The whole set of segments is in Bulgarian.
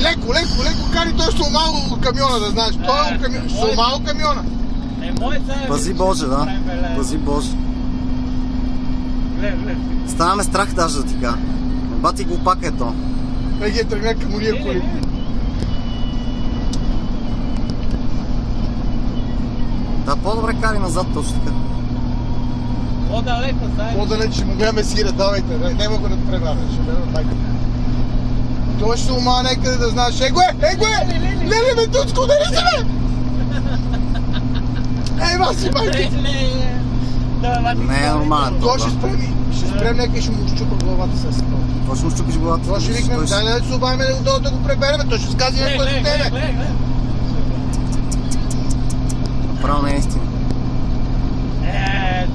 Леко кари, той ще умал камиона, да знаеш. Той ще умал камиона. Пази Боже, да. Пази Боже. Става ме страх даже да ти кажа. Бати глупак е то. Ги тръгна към уния коли. Да, по-добре кари назад точно така. По-далеко, знаеш. По-далеч ще му гледаме сира, давайте. Не мога да преваря, ще гледам майка. Той ще ума някъде да знаеш. Его е! Леле, бе, Туцко, удари се, бе! Ей, маси, майка! Не е нормално. Той ще спрем някъде и ще му щупа главата с това. Какво ще му щупиш главата? Това ще викнем, дай да се обавим да го преберем, той ще скази някой за тебе. Право не е истина.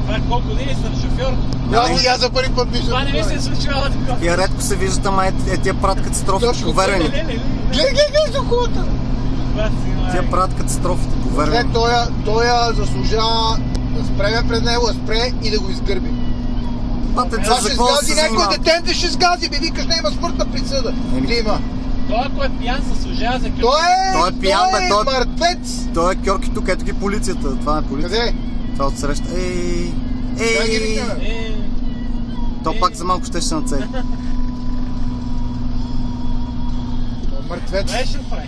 Това колко години съм шофьор. Аз за първи път виждам. Това не ми се случва такова. Тия редко се виждат, ама тия правят катастрофите, повярвай ми. Гледай за хубавата. Тия правят катастрофите, повярвай ми. Той заслужава да спреме пред него, да спре и да го изгърби. Патеца, Това за ще какво да се сгази някой занимава? детенте, ще сгази, бе, викаш, не има смъртна присъда. Има. Той, ако е пиян, заслужава за Той Той е пиян, бе, той е- мъртвец. Той е Кьорки тук, ето ги полицията. Това е полиция. Къде? Това отсреща. Дай ги викаме. То пак за малко ще нацели. Мъртвец. Беше фрай.